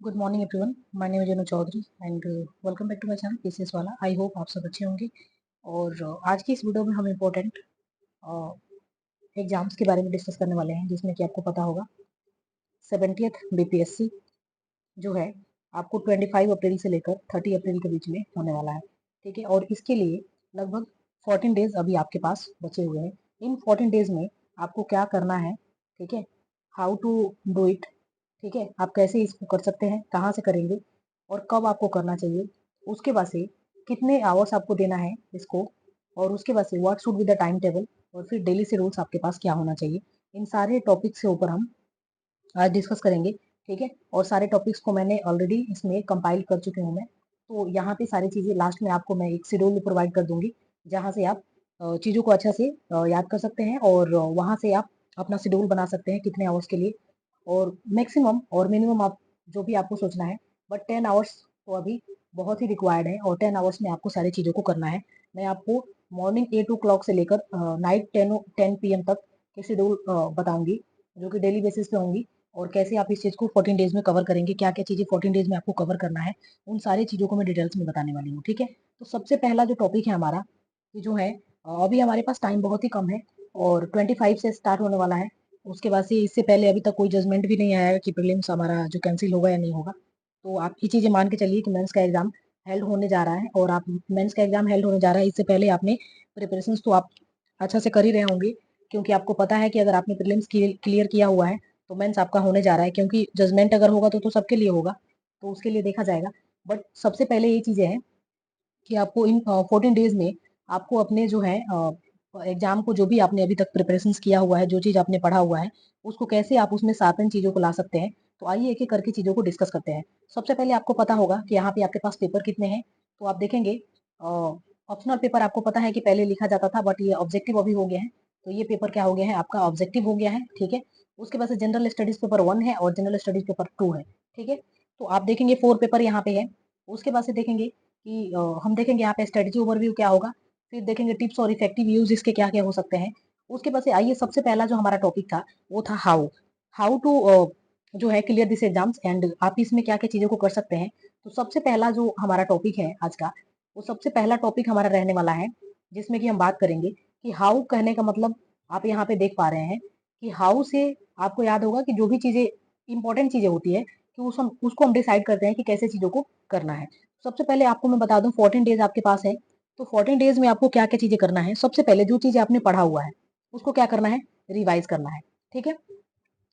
Good morning everyone, my name is Anu Chaudhary and welcome back to my channel PCS वाला। I hope आप सब अच्छे होंगे। और आज की इस वीडियो में हम इम्पोर्टेंट एग्जाम्स के बारे में डिस्कस करने वाले हैं, जिसमें कि आपको पता होगा 70th बीपीएससी जो है आपको 25 अप्रैल से लेकर 30 अप्रैल के बीच में होने वाला है। ठीक है, और इसके लिए लगभग 14 डेज अभी आपके पास बचे हुए हैं। इन 14 डेज में आपको क्या करना है, ठीक है, हाउ टू डू इट, ठीक है, आप कैसे इसको कर सकते हैं, कहाँ से करेंगे और कब आपको करना चाहिए, उसके बाद से कितने आवर्स आपको देना है इसको, और उसके बाद से what should be the time table, और फिर डेली शेड्यूल्स आपके पास क्या होना चाहिए। इन सारे टॉपिक्स के ऊपर हम आज डिस्कस करेंगे। ठीक है, और सारे टॉपिक्स को मैंने ऑलरेडी इसमें कंपाइल कर चुकी हूँ मैं। तो यहाँ पे सारी चीज़ें लास्ट में आपको मैं एक शेड्यूल प्रोवाइड कर दूंगी, जहाँ से आप चीज़ों को अच्छा से याद कर सकते हैं, और वहाँ से आप अपना शेड्यूल बना सकते हैं कितने आवर्स के लिए, और मैक्सिमम और मिनिमम आप जो भी आपको सोचना है। बट 10 आवर्स तो अभी बहुत ही रिक्वायर्ड है, और 10 आवर्स में आपको सारी चीज़ों को करना है। मैं आपको मॉर्निंग 8 o'clock से लेकर नाइट 10 PM तक के शेड्यूल बताऊंगी, जो कि डेली बेसिस पे होंगी, और कैसे आप इस चीज़ को 14 डेज में कवर करेंगे, क्या क्या चीज़ें 14 डेज में आपको कवर करना है, उन सारी चीज़ों को मैं डिटेल्स में बताने वाली हूँ। ठीक है, तो सबसे पहला जो टॉपिक है हमारा, ये जो है अभी हमारे पास टाइम बहुत ही कम है, और 25 से स्टार्ट होने वाला है। उसके बाद से इससे पहले अभी तक कोई जजमेंट भी नहीं आया है कि प्रीलिम्स हमारा जो कैंसिल होगा या नहीं होगा। तो आप ये चीज़ें मान के चलिए कि मेंस का एग्जाम हेल्ड होने जा रहा है, और आप मेंस का एग्जाम हेल्ड होने जा रहा है, इससे पहले आपने प्रिपरेशंस तो आप अच्छा से कर ही रहे होंगे, क्योंकि आपको पता है कि अगर आपने प्रीलिम्स क्लियर किया हुआ है तो मेंस आपका होने जा रहा है, क्योंकि जजमेंट अगर होगा तो सबके लिए होगा, तो उसके लिए देखा जाएगा। बट सबसे पहले ये चीज़ें हैं कि आपको इन 14 डेज में आपको अपने जो है एग्जाम को, जो भी आपने अभी तक प्रिपरेशंस किया हुआ है, जो चीज़ आपने पढ़ा हुआ है, उसको कैसे आप उसमें सातन चीज़ों को ला सकते हैं। तो आइए एक एक करके चीज़ों को डिस्कस करते हैं। सबसे पहले आपको पता होगा कि यहाँ पे आपके पास पेपर कितने हैं। तो आप देखेंगे ऑप्शनल पेपर आपको पता है कि पहले लिखा जाता था, बट ये ऑब्जेक्टिव अभी हो गया है। तो ये पेपर क्या हो गया है, आपका ऑब्जेक्टिव हो गया है। ठीक है, उसके बाद से जनरल स्टडीज पेपर 1 है और जनरल स्टडीज पेपर 2 है। ठीक है, तो आप देखेंगे 4 पेपर यहाँ पे है। उसके बाद से देखेंगे कि हम देखेंगे यहाँ पे स्ट्रेटजी ओवरव्यू क्या होगा, फिर देखेंगे टिप्स और इफेक्टिव यूज इसके क्या क्या हो सकते हैं। उसके बाद से आइए सबसे पहला जो हमारा टॉपिक था वो था हाउ हाउ टू जो है क्लियर दिस एग्जाम्स, एंड आप इसमें क्या क्या चीजों को कर सकते हैं। तो सबसे पहला जो हमारा टॉपिक है आज का, वो सबसे पहला टॉपिक हमारा रहने वाला है, जिसमें कि हम बात करेंगे कि हाउ कहने का मतलब आप यहाँ पे देख पा रहे हैं कि हाउ से आपको याद होगा कि जो भी चीजें इंपॉर्टेंट चीजें होती है, कि उसको हम डिसाइड करते हैं कि कैसे चीजों को करना है। सबसे पहले आपको मैं बता दूं 14 डेज आपके पास है। तो 14 डेज में आपको क्या क्या चीजें करना है। सबसे पहले जो चीजें आपने पढ़ा हुआ है उसको क्या करना है, रिवाइज करना है। ठीक है,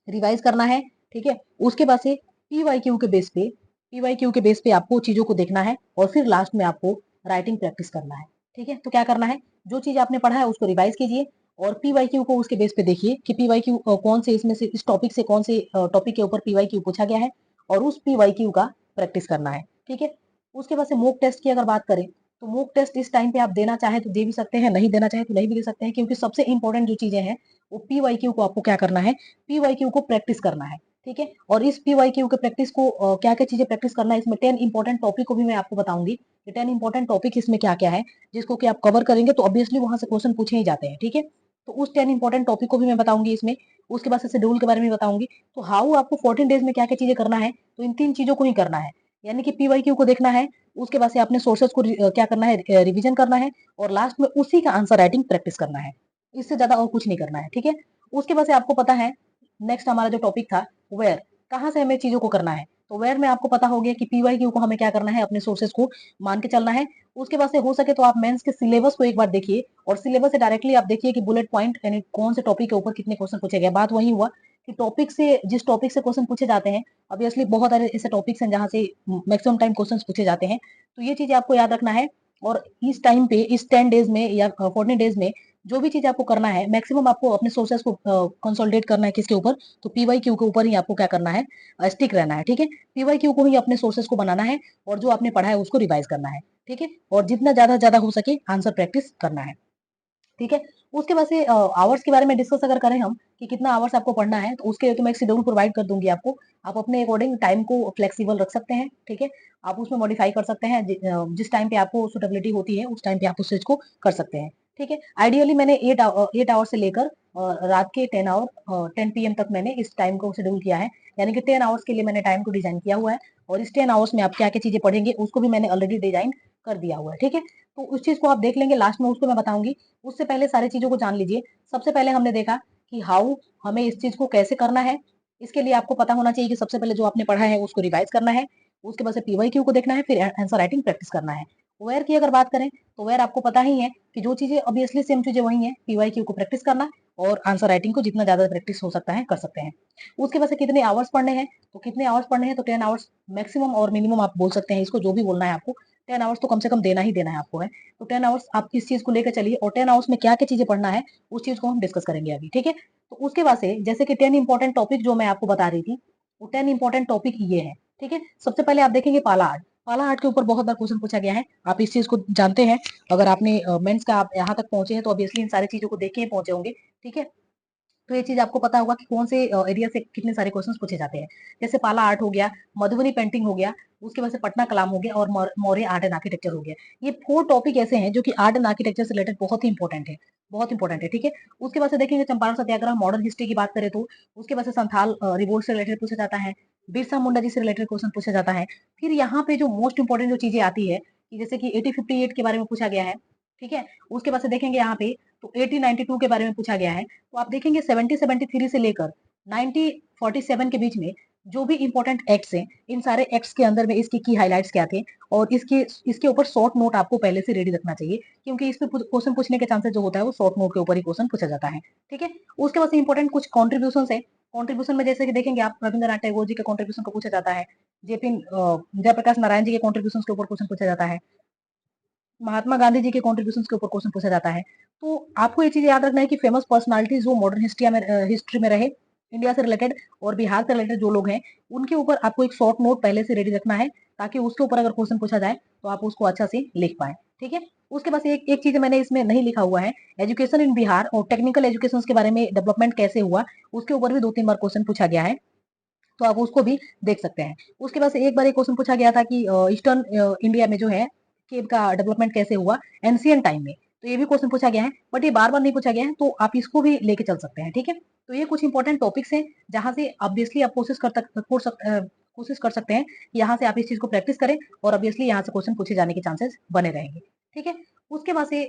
रिवाइज करना है। ठीक है, उसके बाद से पीवाई क्यू के बेस पे आपको चीजों को देखना है, और फिर लास्ट में आपको राइटिंग प्रैक्टिस करना है। ठीक है, तो क्या करना है, जो चीज आपने पढ़ा है उसको रिवाइज कीजिए, और पीवाई क्यू को उसके बेस पे देखिए कि पीवाई क्यू कौन से इसमें से इस टॉपिक से कौन से टॉपिक के ऊपर पीवाई क्यू पूछा गया है, और उस पीवाई क्यू का प्रैक्टिस करना है। ठीक है, उसके बाद से मॉक टेस्ट की अगर बात करें, तो मॉक टेस्ट इस टाइम पे आप देना चाहे तो दे भी सकते हैं, नहीं देना चाहे तो नहीं भी दे सकते हैं, क्योंकि सबसे इंपॉर्टेंट जो चीजें हैं वो पीवाई क्यू को आपको क्या करना है, पीवाई क्यू को प्रैक्टिस करना है। ठीक है, और इस पीवाई क्यू के प्रैक्टिस को क्या क्या चीजें प्रैक्टिस करना है, इसमें 10 इंपॉर्टेंट टॉपिक को भी मैं आपको बताऊंगी कि 10 इंपॉर्टेंट टॉपिक इसमें क्या क्या है, जिसको कि आप कवर करेंगे तो ऑब्वियसली वहां से क्वेश्चन पूछे ही जाते हैं। ठीक है, तो उस 10 इंपॉर्टेंट टॉपिक को भी मैं बताऊंगी इसमें। उसके बाद से शेड्यूल के बारे में बताऊंगी। तो हाउ आपको 14 डेज में क्या क्या चीजें करना है, तो इन 3 चीजों को ही करना है, यानी कि पीवाई क्यू को देखना है, उसके बाद से अपने सोर्सेज को क्या करना है, रिवीजन करना है, और लास्ट में उसी का आंसर राइटिंग प्रैक्टिस करना है। इससे ज्यादा और कुछ नहीं करना है। ठीक है, उसके बाद से आपको पता है नेक्स्ट हमारा जो टॉपिक था वेयर, कहाँ से हमें चीजों को करना है। तो वेयर में आपको पता हो गया कि पीवाई क्यू को हमें क्या करना है, अपने सोर्सेज को मान के चलना है। उसके बाद से हो सके तो आप मेंस के सिलेबस को एक बार देखिए, और सिलेबस से डायरेक्टली आप देखिए कि बुलेट पॉइंट यानी कौन से टॉपिक के ऊपर कितने क्वेश्चन पूछे गए। बात वही हुआ कि टॉपिक से जिस टॉपिक से क्वेश्चन पूछे जाते हैं, ऑब्वियसली बहुत सारे ऐसे टॉपिक्स हैं जहां से मैक्सिमम टाइम क्वेश्चन पूछे जाते हैं। तो ये चीजें आपको याद रखना है, और इस टाइम पे इस 10 डेज में या 14 डेज में जो भी चीज आपको करना है, मैक्सिमम आपको अपने सोर्सेस को कंसोलिडेट करना है। किसके ऊपर, तो पीवाई क्यू के ऊपर ही आपको क्या करना है, स्टिक रहना है। ठीक है, पीवाई क्यू को ही अपने सोर्सेस को बनाना है, और जो आपने पढ़ा है उसको रिवाइज करना है। ठीक है, और जितना ज्यादा हो सके आंसर प्रैक्टिस करना है। ठीक है, उसके बाद से आवर्स के बारे में डिस्कस अगर करें हम कि कितना आवर्स आपको पढ़ना है, तो उसके लिए तो मैं एक शेड्यूल प्रोवाइड कर दूंगी आपको। आप अपने अकॉर्डिंग टाइम को फ्लेक्सिबल रख सकते हैं। ठीक है, आप उसमें मॉडिफाई कर सकते हैं, जिस टाइम पे आपको सुटेबिलिटी होती है उस टाइम पे आप उस चीज को कर सकते हैं। ठीक है, आइडियली मैंने 8 आवर से लेकर रात के 10 PM तक मैंने इस टाइम को शेड्यूल किया है, यानी कि 10 आवर्स के लिए मैंने टाइम को डिजाइन किया हुआ है। और इस 10 आवर्स में आप क्या क्या चीजें पढ़ेंगे उसको भी मैंने ऑलरेडी डिजाइन कर दिया हुआ है, ठीक है। तो उस चीज को आप देख लेंगे, लास्ट में उसको मैं बताऊंगी। उससे पहले सारी चीजों को जान लीजिए। सबसे पहले हमने देखा कि हाउ, हमें इस चीज को कैसे करना है। इसके लिए आपको पता होना चाहिए कि सबसे पहले जो आपने पढ़ा है उसको रिवाइज करना है, उसके बाद से पीवाईक्यू को देखना है, फिर आंसर राइटिंग प्रैक्टिस करना है। वेयर की अगर बात करें तो वेयर आपको पता ही है कि जो चीजें ऑब्वियसली सेम चीजें वही है, पीवाईक्यू को प्रैक्टिस करना और आंसर राइटिंग को जितना ज्यादा प्रैक्टिस हो सकता है कर सकते हैं। उसके बाद से कितने आवर्स पढ़ने हैं, तो कितने आवर्स पढ़ने हैं, तो 10 आवर्स मैक्सिमम और मिनिमम आप बोल सकते हैं, इसको जो भी बोलना है आपको। 10 आवर्स तो कम से कम देना ही देना है आपको है। तो 10 आवर्स आप इस चीज को लेकर चलिए, और 10 आवर्स में क्या क्या चीजें पढ़ना है उस चीज को हम डिस्कस करेंगे अभी, ठीक है। तो उसके बाद से जैसे कि 10 इंपॉर्टेंट टॉपिक जो मैं आपको बता रही थी, वो 10 इंपॉर्टेंट टॉपिक ये है, ठीक है। सबसे पहले आप देखेंगे पाला आर्ट। पाला आर्ट के ऊपर बहुत बार क्वेश्चन पूछा गया है, आप इस चीज को जानते हैं। अगर आपने मेंस का आप यहाँ तक पहुंचे हैं तो ऑब्वियसली इन सारी चीजों को देख के ही पहुंचे होंगे, ठीक है। तो ये चीज आपको पता होगा कि कौन से एरिया से कितने सारे क्वेश्चंस पूछे जाते हैं। जैसे पाला आर्ट हो गया, मधुबनी पेंटिंग हो गया, उसके बाद से पटना कलाम हो गया, और मौर्य आर्ट एंड आर्किटेक्चर हो गया। ये 4 टॉपिक ऐसे हैं जो कि आर्ट एंड आर्किटेक्चर से रिलेटेड बहुत ही इंपॉर्टेंट है, बहुत इंपॉर्टेंट है, ठीक है। उसके बाद से देखेंगे चंपारण सत्याग्रह, मॉडर्न हिस्ट्री की बात करें तो उसके बाद से संथाल रिवोल्ट से रिलेटेड पूछा जाता है, बिरसा मुंडा जी से रिलेटेड क्वेश्चन पूछा जाता है। फिर यहाँ पे जो मोस्ट इंपॉर्टेंट जो चीजें आती है कि जैसे कि 1858 के बारे में पूछा गया है, ठीक है। उसके बाद से देखेंगे यहाँ पे तो 1892 के बारे में पूछा गया है। तो आप देखेंगे 1773 से लेकर 1947 के बीच में जो भी इंपॉर्टेंट एक्ट्स हैं, इन सारे एक्ट्स के अंदर में इसकी की हाइलाइट्स क्या थे, और इसके इसके ऊपर शॉर्ट नोट आपको पहले से रेडी रखना चाहिए, क्योंकि इस पे क्वेश्चन पूछने के चांसेस जो होता है वो शॉर्ट नोट के ऊपर ही क्वेश्चन पूछा जाता है, ठीक है। उसके बाद इंपॉर्टेंट कुछ कॉन्ट्रीब्यूशन है। कॉन्ट्रीब्यूशन में जैसे कि देखेंगे आप रविंद्रनाथ टैगोर जी के कॉन्ट्रीब्यूशन को पूछा जाता है, जेपी जयप्रकाश नारायण जी के कॉन्ट्रीब्यूशन के ऊपर क्वेश्चन पूछा जाता है, महात्मा गांधी जी के कॉन्ट्रीब्यूशन के ऊपर क्वेश्चन पूछा जाता है। तो आपको ये चीज याद रखना है कि फेमस पर्सनालिटीज जो मॉडर्न हिस्ट्री में रहे, इंडिया से रिलेटेड और बिहार से रिलेटेड जो लोग हैं, उनके ऊपर आपको एक शॉर्ट नोट पहले से रेडी रखना है, ताकि उसके ऊपर अगर क्वेश्चन पूछा जाए तो आप उसको अच्छा से लिख पाए, ठीक है। उसके बाद एक एक चीज मैंने इसमें नहीं लिखा हुआ है, एजुकेशन इन बिहार और टेक्निकल एजुकेशन के बारे में डेवलपमेंट कैसे हुआ, उसके ऊपर भी 2-3 बार क्वेश्चन पूछा गया है, तो आप उसको भी देख सकते हैं। उसके बाद से एक बार एक क्वेश्चन पूछा गया था कि ईस्टर्न इंडिया में जो है केव का डेवलपमेंट कैसे हुआ एंशियंट टाइम में, तो ये भी क्वेश्चन पूछा गया है, बट ये बार बार नहीं पूछा गया है, तो आप इसको भी लेके चल सकते हैं, ठीक है। तो ये कुछ इंपॉर्टेंट टॉपिक्स हैं जहां से ऑब्वियसली आप कोशिश कर सकते हैं कि यहाँ से आप इस चीज को प्रैक्टिस करें, और ऑब्वियसली यहाँ से क्वेश्चन पूछे जाने के चांसेस बने रहेंगे, ठीक है। उसके बाद से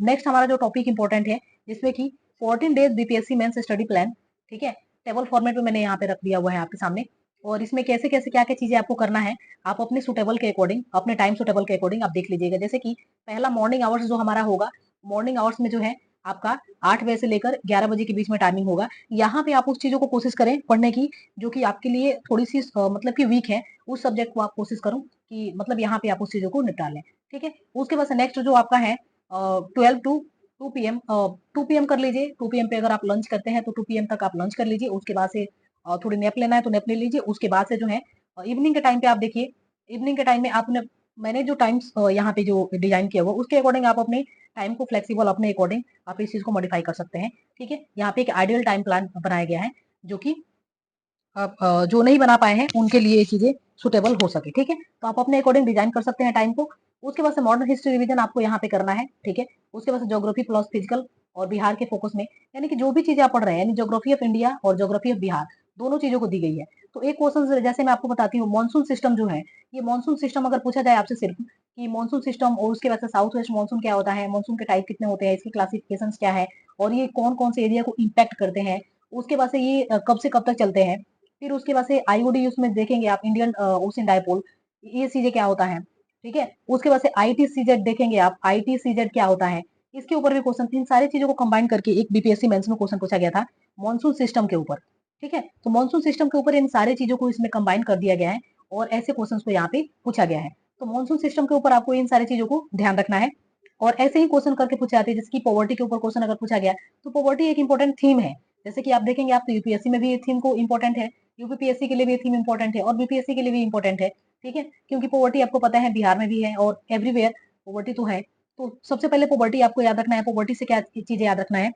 नेक्स्ट हमारा जो टॉपिक इंपॉर्टेंट है, जिसमें कि 14 days BPSC mains study plan, ठीक है। टेबल फॉर्मेट में मैंने यहाँ पे रख दिया हुआ है आपके सामने, और इसमें कैसे कैसे क्या क्या चीजें आपको करना है, आप अपने सुटेबल के अकॉर्डिंग, अपने टाइम सुटेबल के अकॉर्डिंग आप देख लीजिएगा। जैसे कि पहला मॉर्निंग आवर्स जो हमारा होगा, मॉर्निंग आवर्स में जो है आपका 8 बजे से लेकर 11 बजे के बीच में टाइमिंग होगा। यहाँ पे आप उस चीजों को कोशिश करें पढ़ने की जो कि आपके लिए थोड़ी सी मतलब कि वीक है, उस सब्जेक्ट को आप कोशिश करो कि मतलब यहाँ पे आप उस चीजों को निपटा लें, ठीक है। उसके बाद नेक्स्ट जो आपका है 12 टू 2 PM, 2 PM कर लीजिए। 2 PM पे अगर आप लंच करते हैं तो 2 PM तक आप लंच कर लीजिए। उसके बाद से थोड़ी नैप लेना है तो नैप ले लीजिए। उसके बाद से जो है इवनिंग के टाइम पे आप देखिए, इवनिंग के टाइम में आपने, मैंने जो टाइम्स यहाँ पे जो डिजाइन किया हुआ उसके अकॉर्डिंग आप अपने टाइम को फ्लेक्सिबल अपने अकॉर्डिंग आप इस चीज को मॉडिफाई कर सकते हैं, ठीक है। यहाँ पे एक आइडियल टाइम प्लान बनाया गया है, जो कि आप जो नहीं बना पाए हैं उनके लिए ये चीजें सुटेबल हो सके, ठीक है। तो आप अपने अकॉर्डिंग डिजाइन कर सकते हैं टाइम को। उसके बाद से मॉडर्न हिस्ट्री रिवीजन आपको यहाँ पे करना है, ठीक है। उसके बाद से ज्योग्राफी प्लस फिजिकल और बिहार के फोकस में, यानी कि जो भी चीजें आप पढ़ रहे हैं, यानी ज्योग्राफी ऑफ इंडिया और ज्योग्राफी ऑफ बिहार दोनों चीजों को दी गई है। तो एक क्वेश्चन जैसे मैं आपको बताती हूँ, मानसून सिस्टम जो है, ये मानसून सिस्टम अगर पूछा जाए आपसे सिर्फ कि मानसून सिस्टम और उसके बाद से साउथ वेस्ट मानसून क्या होता है, मानसून के टाइप कितने होते हैं, इसकी क्लासिफिकेशन क्या है, और ये कौन कौन से एरिया को इम्पैक्ट करते हैं, उसके बाद से ये कब से कब तक चलते हैं, फिर उसके बाद से आईओडी उसमें देखेंगे आप, इंडियन ओशन डायपोल, ये चीजें क्या होता है, ठीक है। उसके बाद से आईटीसीजेड देखेंगे आप, आईटीसीजेड क्या होता है, इसके ऊपर भी क्वेश्चन, इन सारी चीजों को कंबाइन करके एक बीपीएससी मेंस में क्वेश्चन पूछा गया था मानसून सिस्टम के ऊपर, ठीक है। तो मानसून सिस्टम के ऊपर इन सारी चीजों को इसमें कंबाइन कर दिया गया है, और ऐसे क्वेश्चन को यहाँ पे पूछा गया है। तो मानसून सिस्टम के ऊपर आपको इन सारी चीजों को ध्यान रखना है, और ऐसे ही क्वेश्चन करके पूछे जाते हैं। जैसे कि पॉवर्टी के ऊपर क्वेश्चन अगर पूछा गया, तो पॉवर्टी एक इंपॉर्टेंट थीम है, जैसे कि आप देखेंगे आप तो यूपीएससी में भी ये थीम को इंपॉर्टेंट है, यूपीपीएससी के लिए भी ये थीम इंपॉर्टेंट है, और बीपीएससी के लिए भी इंपॉर्टेंट है, ठीक है। क्योंकि पॉवर्टी आपको पता है बिहार में भी है और एवरीवेयर पॉवर्टी तो है। तो सबसे पहले पॉवर्टी आपको याद रखना है, पॉवर्टी से क्या चीजें याद रखना है,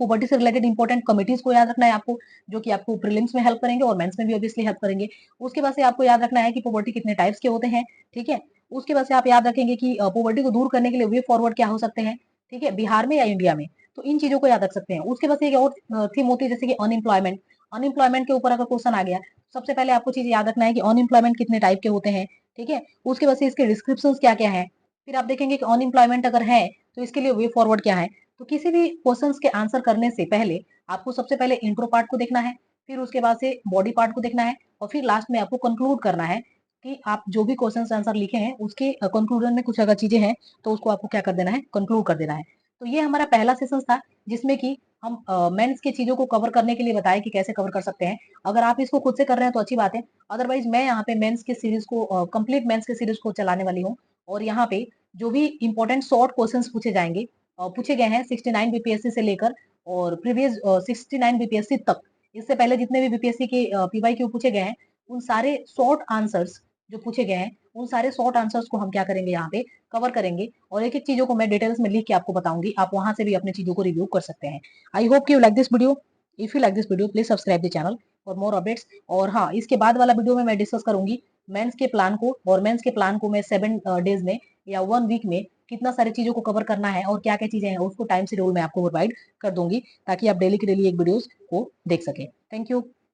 पॉवर्टी से रिलेटेड इंपॉर्टेंट कमिटीज को याद रखना है आपको, जो कि आपको प्रीलिम्स में हेल्प करेंगे और मेंस में भी ऑब्वियसली हेल्प करेंगे। उसके बाद से आपको याद रखना है कि पॉवर्टी कितने टाइप्स के होते हैं, ठीक है। उसके बाद से आप याद रखेंगे कि पॉवर्टी को दूर करने के लिए वे फॉरवर्ड क्या हो सकते हैं, ठीक है, बिहार में या इंडिया में, तो इन चीजों को याद रख सकते हैं। उसके बाद से एक और थीम होती है जैसे कि अनएम्प्लॉयमेंट, अनएम्प्लॉयमेंट के ऊपर अगर क्वेश्चन आ गया सबसे पहले आपको चीज याद रखना है कि अनएम्प्लॉयमेंट कितने टाइप के होते हैं, ठीक है। उसके बाद से इसके डिस्क्रिप्शन क्या क्या है, फिर आप देखेंगे कि अनएम्प्लॉयमेंट अगर है तो इसके लिए वे फॉरवर्ड क्या है। तो किसी भी क्वेश्चन के आंसर करने से पहले आपको सबसे पहले इंट्रो पार्ट को देखना है, फिर उसके बाद से बॉडी पार्ट को देखना है, और फिर लास्ट में आपको कंक्लूड करना है कि आप जो भी क्वेश्चन आंसर लिखे हैं उसके कंक्लूजन में कुछ अगर चीजें हैं तो उसको आपको क्या कर देना है, कंक्लूड कर देना है। तो ये हमारा पहला सेशन था जिसमें कि हम मेंस की चीजों को कवर करने के लिए बताया कि कैसे कवर कर सकते हैं। अगर आप इसको खुद से कर रहे हैं तो अच्छी बात है, अदरवाइज मैं यहाँ पे मेंस के सीरीज को कंप्लीट मेंस के सीरीज को चलाने वाली हूँ। और यहाँ पे जो भी इंपॉर्टेंट शॉर्ट क्वेश्चन पूछे जाएंगे, पूछे गए हैं 69 बीपीएससी से लेकर और प्रीवियस 69 बीपीएससी तक, इससे पहले जितने भी बीपीएससी के पीवाईक्यू पूछे गए हैं उन सारे शॉर्ट आंसर्स जो पूछे गए हैं उन सारे शॉर्ट आंसर्स को हम क्या करेंगे, यहाँ पे कवर करेंगे, और एक एक चीजों को मैं डिटेल्स में लिख के आपको बताऊंगी, आप वहां से भी अपनी चीजों को रिव्यू कर सकते हैं। I hope you like this video. If you like this video please subscribe the channel for more updates. और हाँ, इसके बाद वाला वीडियो में मैं डिस्कस करूंगी मेंस के प्लान को, और मेंस के प्लान को मैं 7 डेज में या 1 वीक में कितना सारी चीजों को कवर करना है और क्या क्या चीजें हैं उसको टाइम शेड्यूल में आपको प्रोवाइड कर दूंगी, ताकि आप डेली की डेली एक वीडियोस को देख सकें। Thank you.